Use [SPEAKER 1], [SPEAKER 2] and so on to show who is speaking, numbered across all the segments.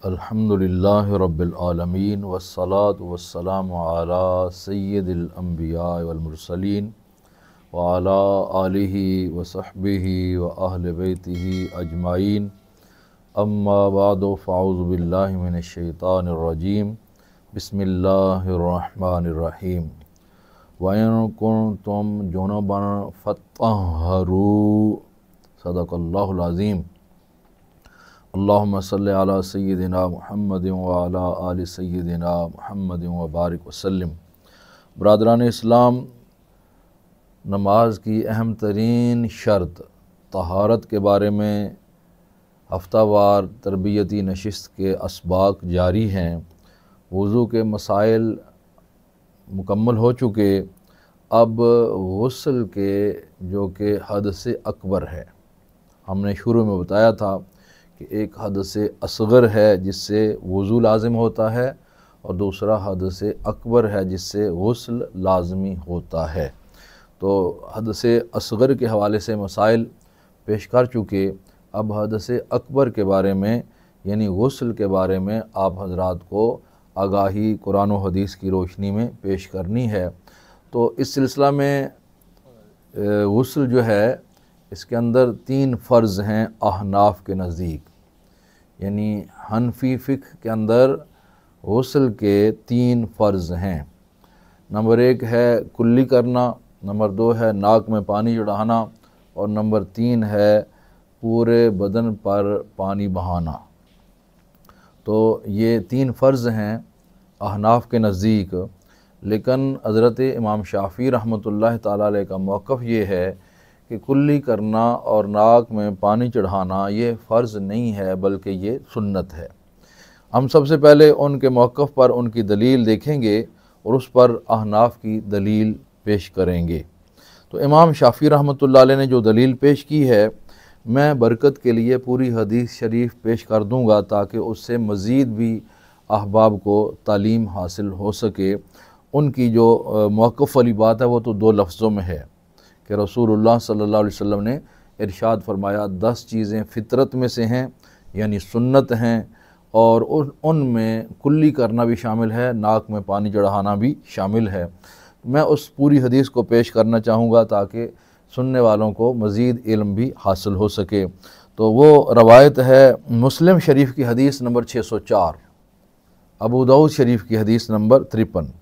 [SPEAKER 1] अल्हम्दुलिल्लाहि रब्बिल आलमीन वस्सलातु वस्सलामु अला सय्यिदिल अंबिया वल मुरसलीन व अला आलिहि व सहबिहि व अहले बैतिहि अजमाइन अम्मा बादु फ़अऊज़ु बिल्लाहि मिनश शैतानिर रजीम बिस्मिल्लाहिर रहमानिर रहीम व इन कुंतुम जुनुबन फत्तहरू सदक़ल्लाहुल अज़ीम। अल्लाहुम्मा सल्लि अला सय्यिदिना मुहम्मदिन व अला आलि सय्यिदिना मुहम्मदिन व बारिक वसल्लिम। बरादरान इस्लाम, नमाज की अहम तरीन शर्त तहारत के बारे में हफ्तावार तरबियती नशिस्त के असबाक जारी हैं। वज़ू के मसाइल मुकम्मल हो चुके, अब गुस्ल के जो कि हद से अकबर है। हमने शुरू में बताया था कि एक हद से असग़र है जिससे वज़ू लाज़िम होता है और दूसरा हद से अकबर है जिससे गुस्ल लाज़मी होता है। तो हद से असग़र के हवाले से मसाइल पेश कर चुके, अब हद से अकबर के बारे में यानी गुस्ल के बारे में आप हज़रात को आगाही कुरान व हदीस की रोशनी में पेश करनी है। तो इस सिलसिला में गुस्ल जो है इसके अंदर 3 फ़र्ज़ हैं अहनाफ के नज़दीक, यानी हनफी फ़िक़्ह के अंदर गुस्ल के 3 फ़र्ज़ हैं। नंबर 1 है कुल्ली करना, नंबर 2 है नाक में पानी चढ़ाना और नंबर 3 है पूरे बदन पर पानी बहाना। तो ये 3 फ़र्ज़ हैं अहनाफ के नज़दीक। लेकिन हज़रत इमाम शाफ़ी रहमतुल्लाह ताला अलैह का मौक़िफ़ ये है कि कुल्ली करना और नाक में पानी चढ़ाना ये फ़र्ज़ नहीं है बल्कि ये सुन्नत है। हम सबसे पहले उनके मौक़िफ़ पर उनकी दलील देखेंगे और उस पर अहनाफ की दलील पेश करेंगे। तो इमाम शाफ़ी रहमतुल्लाह अलैह ने जो दलील पेश की है, मैं बरकत के लिए पूरी हदीस शरीफ पेश कर दूँगा ताकि उससे मज़ीद भी अहबाब को तालीम हासिल हो सके। उनकी जो मौक़िफ़ वाली बात है वो तो 2 लफ्ज़ों में है कि रसूलुल्लाह सल्लल्लाहु अलैहि वसल्लम ने इरशाद फरमाया 10 चीज़ें फ़ितरत में से हैं यानी सुन्नत हैं और उनमें कुल्ली करना भी शामिल है, नाक में पानी चढ़ाना भी शामिल है। मैं उस पूरी हदीस को पेश करना चाहूँगा ताकि सुनने वालों को मज़ीद इल्म भी हासिल हो सके। तो वो रवायत है मुस्लिम शरीफ की हदीस नंबर 604, अबू दाऊद शरीफ की हदीस नंबर 53।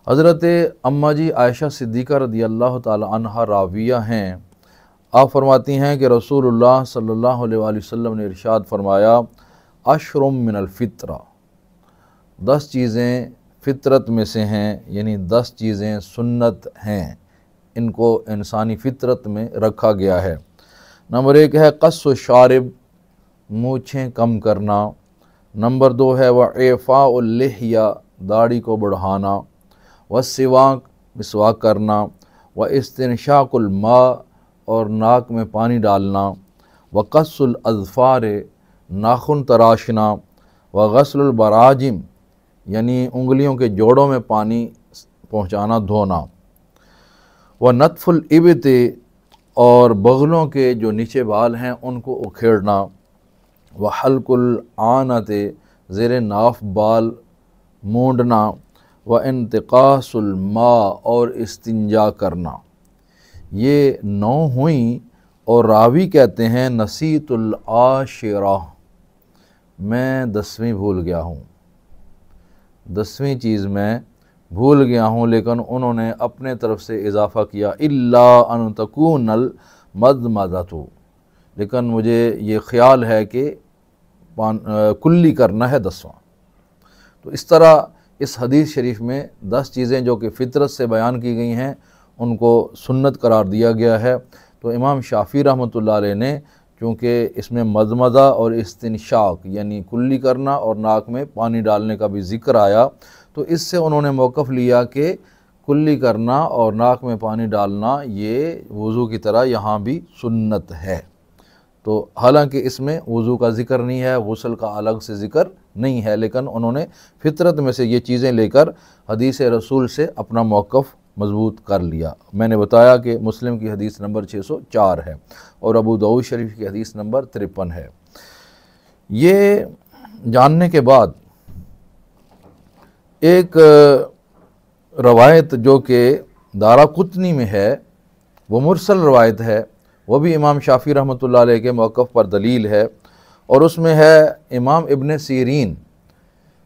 [SPEAKER 1] हज़रत अम्मा जी आयशा सिद्दीक़ा रदियल्लाहु ताला अन्हा राविया हैं। आप फरमाती हैं कि रसूलुल्लाह सल्लल्लाहु अलैहि वसल्लम ने इरशाद फरमाया अशरुम मिनल फ़ित्रा, 10 चीज़ें फ़ितरत में से हैं यानी 10 चीज़ें सुन्नत हैं, इनको इंसानी फ़ितरत में रखा गया है। नंबर 1 है क़स्सु शारिब, मूँछें कम करना। नंबर 2 है वइफ़ाउल लिह्या, दाढ़ी को बढ़ाना। व सिवाक, मिसवाक करना। व इस्तिनशाकुल मा, और नाक में पानी डालना। व क़स्सुल अज़फ़ार, नाखून तराशना। व गस्लुल बराजिम, यानी उंगलियों के जोड़ों में पानी पहुँचाना, धोना। व नतफ़ुल इब्ते, और बगलों के जो नीचे बाल हैं उनको उखेड़ना। व हल्कुल आनते, ज़ेरे नाफ बाल मूंडना। व इंतिक़ासुल मा, और इस्तिंजा करना। ये 9 हुई और रावी कहते हैं नसीतुल आशिरा, मैं 10वीं भूल गया हूँ, 10वीं चीज़ मैं भूल गया हूँ। लेकिन उन्होंने अपने तरफ से इजाफ़ा किया इल्ला अन तकूनल मज़मज़तु, लेकिन मुझे ये ख़्याल है कि कुल्ली करना है 10वां। तो इस तरह इस हदीस शरीफ में 10 चीज़ें जो कि फ़ितरत से बयान की गई हैं उनको सुन्नत करार दिया गया है। तो इमाम शाफ़ी रहमतुल्लाह अलैह ने चूँकि इसमें मज़मज़ा और इस्तिनशाक यानी कुल्ली करना और नाक में पानी डालने का भी ज़िक्र आया, तो इससे उन्होंने मौक़िफ़ लिया कि कुल्ली करना और नाक में पानी डालना ये वज़ू की तरह यहाँ भी सुन्नत है। तो हालांकि इसमें वज़ू का ज़िक्र नहीं है, गुस्ल का अलग से ज़िक्र नहीं है, लेकिन उन्होंने फ़ितरत में से ये चीज़ें लेकर हदीस रसूल से अपना मौक़िफ़ मज़बूत कर लिया। मैंने बताया कि मुस्लिम की हदीस नंबर 604 है और अबू दाऊद शरीफ की हदीस नंबर 53 है। ये जानने के बाद एक रवायत जो कि दाराकुतनी में है, वो मुरसल रवायत है, वो भी इमाम शाफ़ी रहमतुल्लाह अलैह के मौक़िफ़ पर दलील है। और उसमें है इमाम इब्न सीरीन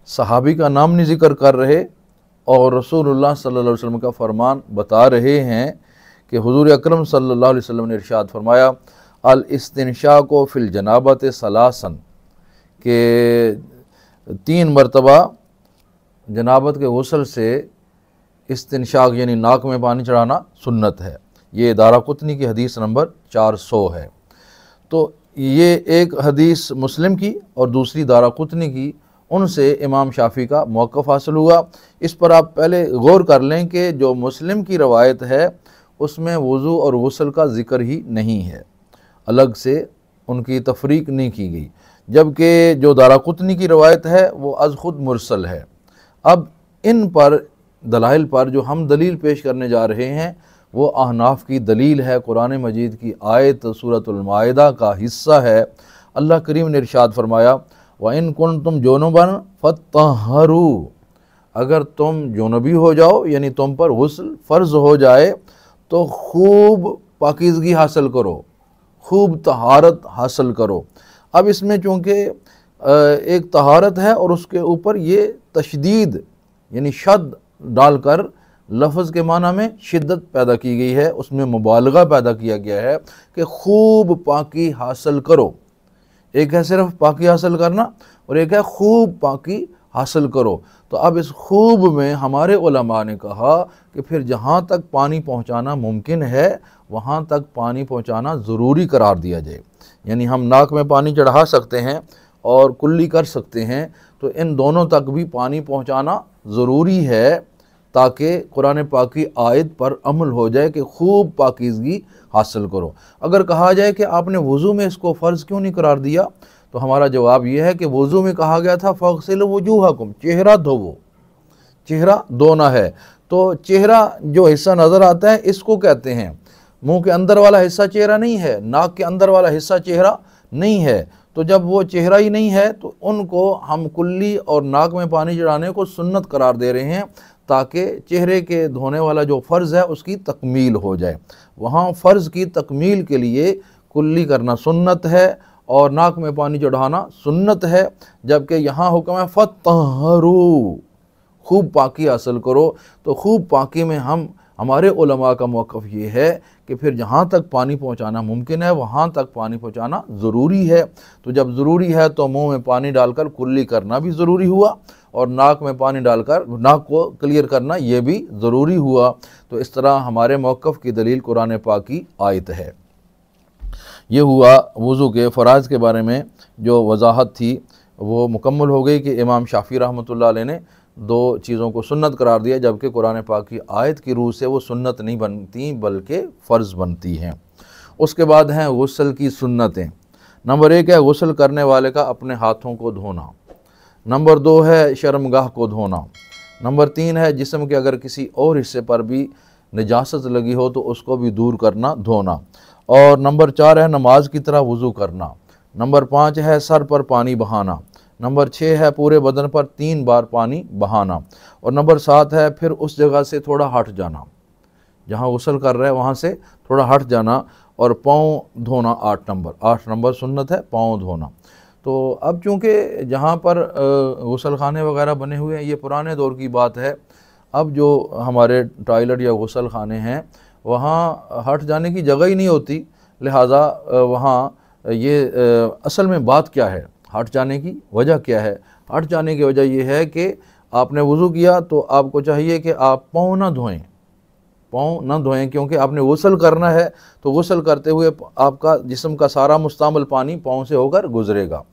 [SPEAKER 1] सहाबी का नाम नहीं ज़िक्र कर रहे और रसूलुल्लाह सल्लल्लाहु अलैहि वसल्लम का फरमान बता रहे हैं कि हुज़ूर अकरम सल्लल्लाहु अलैहि वसल्लम ने इरशाद फरमाया, अल इस्तिंशाक़ु फ़िल जनाबत सलासन, के 3 मरतबा जनाबत के गुस्ल से इस्तिंशाक यानी नाक में पानी चढ़ाना सुन्नत है। ये दाराकुतनी की हदीस नंबर 400 है। तो ये एक हदीस मुस्लिम की और दूसरी दाराकुतनी की, उनसे इमाम शाफ़ी का मौक़िफ़ हासिल हुआ। इस पर आप पहले गौर कर लें कि जो मुस्लिम की रवायत है उसमें वज़ू और गुस्ल का ज़िक्र ही नहीं है, अलग से उनकी तफरीक नहीं की गई, जबकि जो दाराकुतनी की रवायत है वो अज़ ख़ुद मुरसल है। अब इन पर दलाइल पर जो हम दलील पेश करने जा रहे हैं वो अहनाफ की दलील है, कुरान मजीद की आयत सूरतुल माइदा का हिस्सा है। अल्लाह करीम ने इरशाद फरमाया, व इन कुंतुम जुनुबन फत्तहरू, अगर तुम जुनबी हो जाओ यानी तुम पर गुस्ल फ़र्ज़ हो जाए तो खूब पाकीज़गी हासिल करो, खूब तहारत हासिल करो। अब इसमें चूँकि एक तहारत है और उसके ऊपर ये तशदीद यानी शद डालकर लफ्ज़ के माना में शिद्दत पैदा की गई है, उसमें मुबालगा पैदा किया गया है कि खूब पाकी हासिल करो। एक है सिर्फ पाकी हासिल करना और एक है खूब पाकी हासिल करो। तो अब इस खूब में हमारे उलमा ने कहा कि फिर जहाँ तक पानी पहुँचाना मुमकिन है वहाँ तक पानी पहुँचाना ज़रूरी करार दिया जाए। यानी हम नाक में पानी चढ़ा सकते हैं और कुल्ली कर सकते हैं, तो इन दोनों तक भी पानी पहुँचाना ज़रूरी है ताकि कुरान पाक की आयत पर अमल हो जाए कि खूब पाकीज़गी हासिल करो। अगर कहा जाए कि आपने वज़ू में इसको फ़र्ज़ क्यों नहीं करार दिया, तो हमारा जवाब यह है कि वज़ू में कहा गया था फ़ग़सिलू वुजूहकुम, चेहरा धोवो, चेहरा धोना है। तो चेहरा जो हिस्सा नज़र आता है इसको कहते हैं, मुंह के अंदर वाला हिस्सा चेहरा नहीं है, नाक के अंदर वाला हिस्सा चेहरा नहीं है। तो जब वो चेहरा ही नहीं है तो उनको हम कुल्ली और नाक में पानी चढ़ाने को सुन्नत करार दे रहे हैं ताकि चेहरे के धोने वाला जो फ़र्ज़ है उसकी तकमील हो जाए। वहाँ फ़र्ज़ की तकमील के लिए कुल्ली करना सुन्नत है और नाक में पानी चढ़ाना सुन्नत है, जबकि यहाँ हुक्म है फत्तहरू, खूब पाकी हासिल करो। तो खूब पाकी में हमारे उलमा का मौक़िफ़ ये है कि फिर जहाँ तक पानी पहुँचाना मुमकिन है वहाँ तक पानी पहुँचाना ज़रूरी है। तो जब ज़रूरी है तो मुंह में पानी डालकर कुल्ली करना भी ज़रूरी हुआ और नाक में पानी डालकर नाक को क्लियर करना ये भी ज़रूरी हुआ। तो इस तरह हमारे मौक़िफ़ की दलील कुरान पाक की आयत है। ये हुआ वज़ू के फ़राइज़ के बारे में जो वजाहत थी वो मुकम्मल हो गई कि इमाम शाफ़ी रहमतुल्लाह अलैह ने 2 चीज़ों को सुन्नत करार दिया, जबकि कुरान पाक की आयत की रूह से वो सुन्नत नहीं बनती बल्कि फ़र्ज़ बनती हैं। उसके बाद हैं गुस्ल की सुन्नतें। नंबर 1 है गुस्ल करने वाले का अपने हाथों को धोना। नंबर 2 है शर्मगाह को धोना। नंबर 3 है जिस्म के अगर किसी और हिस्से पर भी निजासत लगी हो तो उसको भी दूर करना, धोना। और नंबर 4 है नमाज की तरह वज़ू करना। नंबर 5 है सर पर पानी बहाना। नंबर 6 है पूरे बदन पर 3 बार पानी बहाना। और नंबर 7 है फिर उस जगह से थोड़ा हट जाना, जहाँ गुस्ल कर रहे हैं वहाँ से थोड़ा हट जाना। और पाँव धोना 8 नंबर सुन्नत है पाँव धोना। तो अब चूँकि जहाँ पर गुस्ल खाने वगैरह बने हुए हैं ये पुराने दौर की बात है, अब जो हमारे टॉयलेट या गुस्ल खाने हैं वहाँ हट जाने की जगह ही नहीं होती, लिहाजा वहाँ ये असल में बात क्या है, हट जाने की वजह क्या है? हट जाने की वजह यह है कि आपने वज़ू किया तो आपको चाहिए कि आप पाँव ना धोएं, क्योंकि आपने गुस्ल करना है तो गुस्ल करते हुए आपका जिस्म का सारा मुस्तामल पानी पाँव से होकर गुज़रेगा,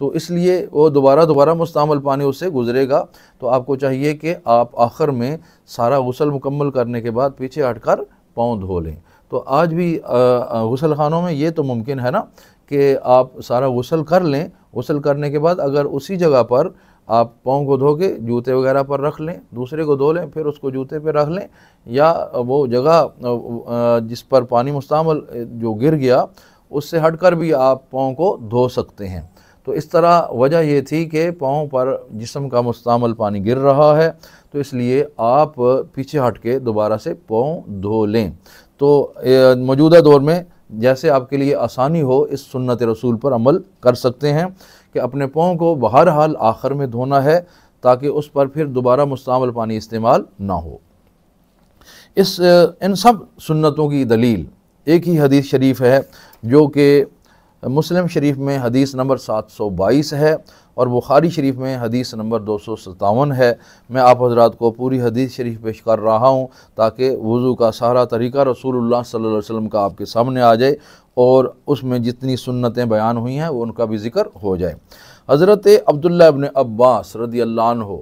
[SPEAKER 1] तो इसलिए वो दोबारा मुस्तामल पानी उससे गुज़रेगा। तो आपको चाहिए कि आप आखिर में सारा गुस्ल मुकम्मल करने के बाद पीछे हटकर पाँव धो लें। तो आज भी गुस्ल खानों में ये तो मुमकिन है ना कि आप सारा गुस्ल कर लें, गुस्ल करने के बाद अगर उसी जगह पर आप पाँव को धो के जूते वगैरह पर रख लें, दूसरे को धो लें, फिर उसको जूते पर रख लें, या वो जगह जिस पर पानी मुस्तामल जो गिर गया उससे हटकर भी आप पाँव को धो सकते हैं। तो इस तरह वजह ये थी कि पाँव पर जिस्म का मुस्तमल पानी गिर रहा है, तो इसलिए आप पीछे हट के दोबारा से पाँव धो लें। तो मौजूदा दौर में जैसे आपके लिए आसानी हो, इस सुन्नत रसूल पर अमल कर सकते हैं कि अपने पाँव को बहरहाल आखिर में धोना है, ताकि उस पर फिर दोबारा मुस्तमल पानी इस्तेमाल ना हो। इन सब सुन्नतों की दलील एक ही हदीस शरीफ है, जो कि मुस्लिम शरीफ में हदीस नंबर 722 है और बुखारी शरीफ में हदीस नंबर 257 है। मैं आप हज़रात को पूरी हदीस शरीफ पेश कर रहा हूँ ताकि वज़ू का सारा तरीका रसूलुल्लाह सल्लल्लाहु अलैहि वसल्लम का आपके सामने आ जाए और उसमें जितनी सुन्नतें बयान हुई हैं वो उनका भी ज़िक्र हो जाए। हज़रत अब्दुल्लाह इब्न अब्बास रदियल्लाहु अन्हु,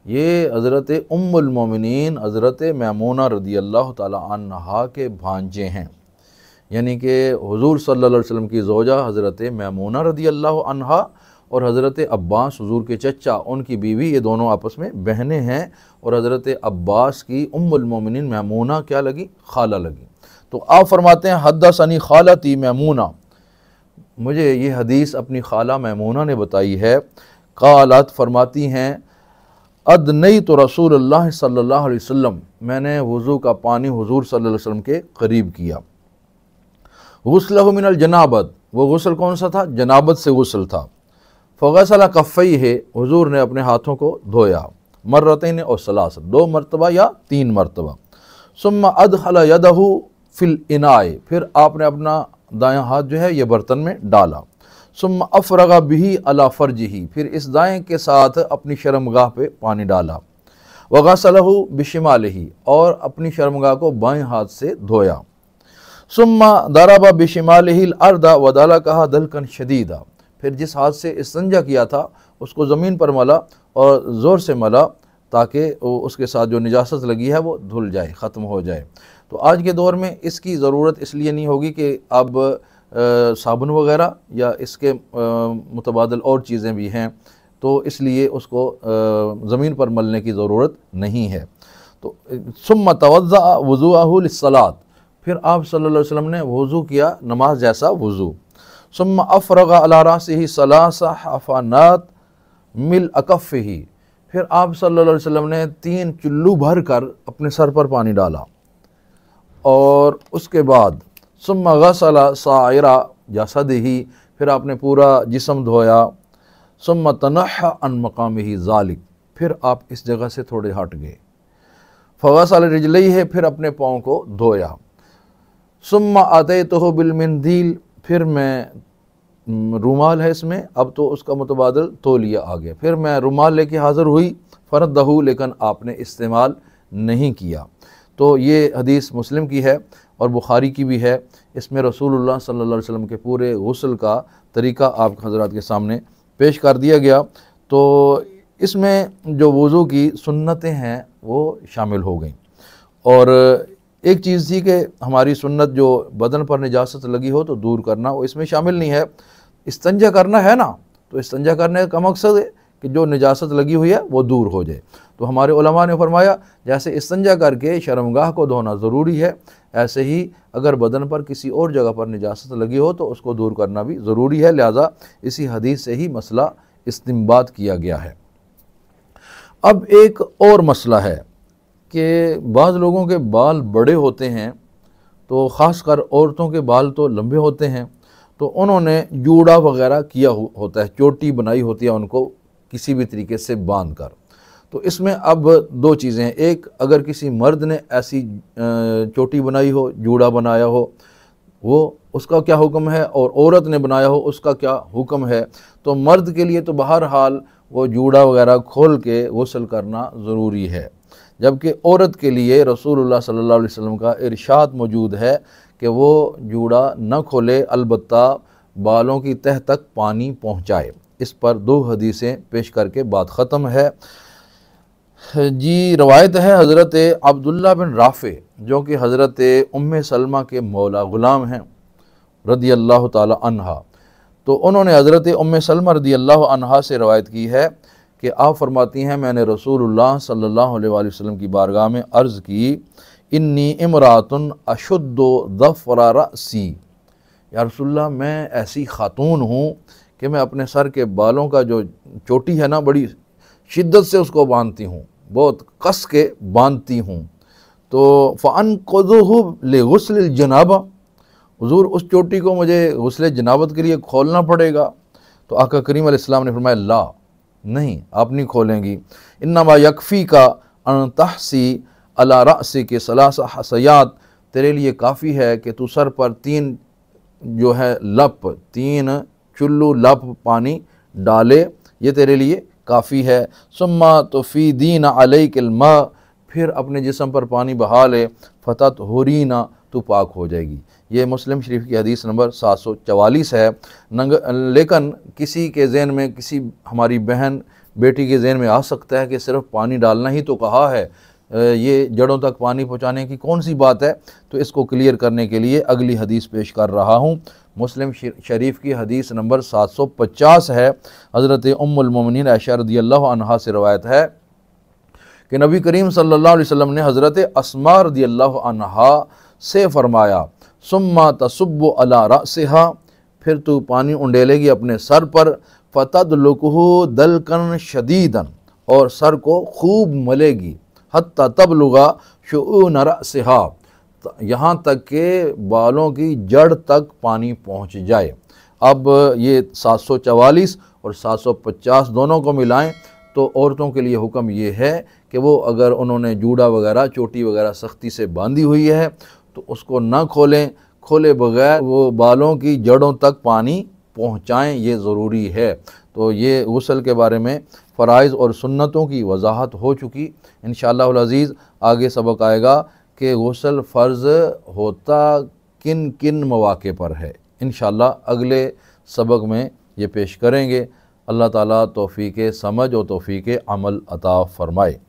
[SPEAKER 1] ये हज़रत उम्मुल मोमिनीन हज़रत मैमूना रदियल्लाहु ताला अन्हा के भांजे हैं, यानी कि हुज़ूर सल्लल्लाहु अलैहि वसल्लम की ज़ौजा हज़रत मैमूना रदियल्लाहु अन्हा और हज़रत अब्बास हुज़ूर के चचा उनकी बीवी, ये दोनों आपस में बहनें हैं। और हज़रत अब्बास की उम्मुल मोमिनीन मैमूना क्या लगी? खाला लगी। तो आप फरमाते हैं हद्दसनी खालती मैमूना, मुझे ये हदीस अपनी खाला मैमूना ने बताई है। क़ालत, फरमाती हैं, अदनई तो रसूलुल्लाह सल्लल्लाहु अलैहि वसल्लम, मैंने वज़ू का पानी हुज़ूर सल्लल्लाहु अलैहि वसल्लम के करीब किया। गुस्लहु मिनल जनाबत, वो गुस्ल कौन सा था? जनाबत से गुस्ल था। फ़गसला कफ़ई है, हुज़ूर ने अपने हाथों को धोया। मर्रतैन और सलास, 2 मरतबा या 3 मरतबा। सुम्मा अदखला यदहु फिल इनाए, फिर आपने अपना दायां हाथ जो है ये बर्तन में डाला। सुम्मा अफ़रगा बिही अला फ़र्जिही, फिर इस दाएं के साथ अपनी शर्मगाह पे पानी डाला। वगसलहु बिशिमालिही, और अपनी शर्मगाह को बाएं हाथ से धोया। सुम्मा दरबा बिशिमालिहिल अर्दा वदाला कहा दलकन शदीदा, फिर जिस हाथ से इस्तंजा किया था उसको ज़मीन पर मला और ज़ोर से मला ताकि उसके साथ जो निजासत लगी है वो धुल जाए, ख़त्म हो जाए। तो आज के दौर में इसकी ज़रूरत इसलिए नहीं होगी कि अब साबुन वगैरह या इसके मुतबादल और चीज़ें भी हैं, तो इसलिए उसको ज़मीन पर मलने की ज़रूरत नहीं है। तो सुम्मा तवज़्ज़अ वुज़ूअहु लिस्सलात, फिर आप सल्लल्लाहु अलैहि वसल्लम ने वज़ू किया नमाज जैसा वज़ू। सुम्मा अफ़रगा अला रासिही सलासा हफ़ानात मिल अकफ़िही, फिर आप सल्लल्लाहु अलैहि वसल्लम ने 3 चुल्लू भर कर अपने सर पर पानी डाला। और उसके बाद सुम्मा गसला साइरा जसदिही, फिर आपने पूरा जिस्म धोया। सुम्मा तनहा अन मकामिही ज़ालिक, फिर आप इस जगह से थोड़े हट गए। फ़गसल रिजलैहि, फिर अपने पाँव को धोया। सुम्मा अतैतुहु बिलमिंदील, फिर मैं रुमाल है इसमें, अब तो उसका मुतबादल तौलिया आ गया, फिर मैं रुमाल लेके हाज़िर हुई। फ़रदहु, लेकिन आपने इस्तेमाल नहीं किया। तो ये हदीस मुस्लिम की है और बुखारी की भी है। इसमें रसूलुल्लाह सल्लल्लाहु अलैहि वसल्लम के पूरे गुस्ल का तरीका आप हज़रात के सामने पेश कर दिया गया। तो इसमें जो वज़ू की सुन्नतें हैं वो शामिल हो गई। और एक चीज़ थी कि हमारी सुन्नत जो बदन पर निजासत लगी हो तो दूर करना, वो इसमें शामिल नहीं है। इस्तंजा करना है ना, तो इस्तंजा करने का मकसद है कि जो निजासत लगी हुई है वो दूर हो जाए। तो हमारे उलमा ने फरमाया जैसे इस्तंजा करके शर्मगाह को धोना ज़रूरी है, ऐसे ही अगर बदन पर किसी और जगह पर निजासत लगी हो तो उसको दूर करना भी ज़रूरी है। लिहाजा इसी हदीस से ही मसला इस्तिंबात किया गया है। अब एक और मसला है कि बाज़ लोगों के बाल बड़े होते हैं, तो ख़ासकर औरतों के बाल तो लंबे होते हैं, तो उन्होंने जूड़ा वग़ैरह किया होता है, चोटी बनाई होती है उनको किसी भी तरीके से बांध कर। तो इसमें अब 2 चीज़ें हैं, एक अगर किसी मर्द ने ऐसी चोटी बनाई हो, जूड़ा बनाया हो, वो उसका क्या हुक्म है, और औरत ने बनाया हो उसका क्या हुक्म है। तो मर्द के लिए तो बहरहाल वो जूड़ा वग़ैरह खोल के गुस्ल करना ज़रूरी है, जबकि औरत के लिए रसूलुल्लाह सल्लल्लाहु अलैहि वसल्लम का इरशाद मौजूद है कि वो जूड़ा न खोले, अलबत्ता बालों की तह तक पानी पहुँचाए। इस पर 2 हदीसें पेश करके बात ख़त्म है जी। रवायत है हज़रत अब्दुल्लाह बिन राफ़े, जो कि हज़रत उम्मे सलमा के मौला ग़ुलाम हैं रदियल्लाहु ताला अन्हा। तो उन्होंने हज़रत उम्मे सलमा रदियल्लाहु अन्हा से रवायत की है कि आप फरमाती हैं मैंने रसूलुल्लाह सल्लल्लाहु अलैहि वसल्लम की बारगाह में अर्ज़ की, इन्नी इमरातुन अशुद्दु ज़फ़रा रअसी, या रसूलल्लाह मैं ऐसी ख़ातून हूँ कि मैं अपने सर के बालों का जो चोटी है ना, बड़ी शिद्दत से उसको बांधती हूँ, बहुत कस के बांधती हूँ। तो फ़अनक़ुज़ुहु लिग़ुस्लिल जनाबा, हुज़ूर उस चोटी को मुझे गुस्ले जनाबत के लिए खोलना पड़ेगा। तो आका करीम अलैहिस्सलाम ने फरमाया ला, नहीं आप नहीं खोलेंगी। इन्नमा यकफ़ी का अन तहसी अला रअसी के सलासा हसयात, तेरे लिए काफ़ी है कि तू सर पर 3 जो है लप, 3 चुल्लू लप पानी डाले, ये तेरे लिए काफ़ी है। सुम्मा तुफ़ीदीन अलैकिल मा, फिर अपने जिस्म पर पानी बहा ले, फ़ततहुरीना, तू पाक हो जाएगी। ये मुस्लिम शरीफ की हदीस नंबर 744 है। लेकिन किसी के ज़हन में, किसी हमारी बहन बेटी के ज़हन में आ सकता है कि सिर्फ़ पानी डालना ही तो कहा है, ये जड़ों तक पानी पहुँचाने की कौन सी बात है। तो इसको क्लियर करने के लिए अगली हदीस पेश कर रहा हूँ। मुस्लिम शरीफ की हदीस नंबर 750 है। हज़रत उम्मुल मोमिनीन आयशा रज़ियल्लाहु अन्हा से रवायत है कि नबी करीम सल्लल्लाहु अलैहि वसल्लम ने हज़रत अस्मा रज़ियल्लाहु अन्हा से फ़रमाया, सुम्मा तसुब्बु अला रअसिहा, फिर तू पानी उंडेलेगी अपने सर पर, फ़तदलुकुहु दलकन शदीदन, और सर को खूब मलेगी, हत्ता तबलुगा शुऊन रअसिहा, यहाँ तक के बालों की जड़ तक पानी पहुँच जाए। अब ये 744 और 750 दोनों को मिलाएं तो औरतों के लिए हुक्म ये है कि वो अगर उन्होंने जूड़ा वगैरह, चोटी वगैरह सख्ती से बांधी हुई है तो उसको ना खोलें, खोले बगैर वो बालों की जड़ों तक पानी पहुँचाएँ, ये ज़रूरी है। तो ये गुस्ल के बारे में फ़राइज़ और सुन्नतों की वजाहत हो चुकी। इंशाअल्लाह अज़ीज़ आगे सबक आएगा कि गुस्ल फ़र्ज़ होता किन किन मौक़े पर है। इंशाअल्लाह अगले सबक में ये पेश करेंगे। अल्लाह ताला तौफ़ीक़ समझ और तौफ़ीक़ अमल अता फ़रमाए।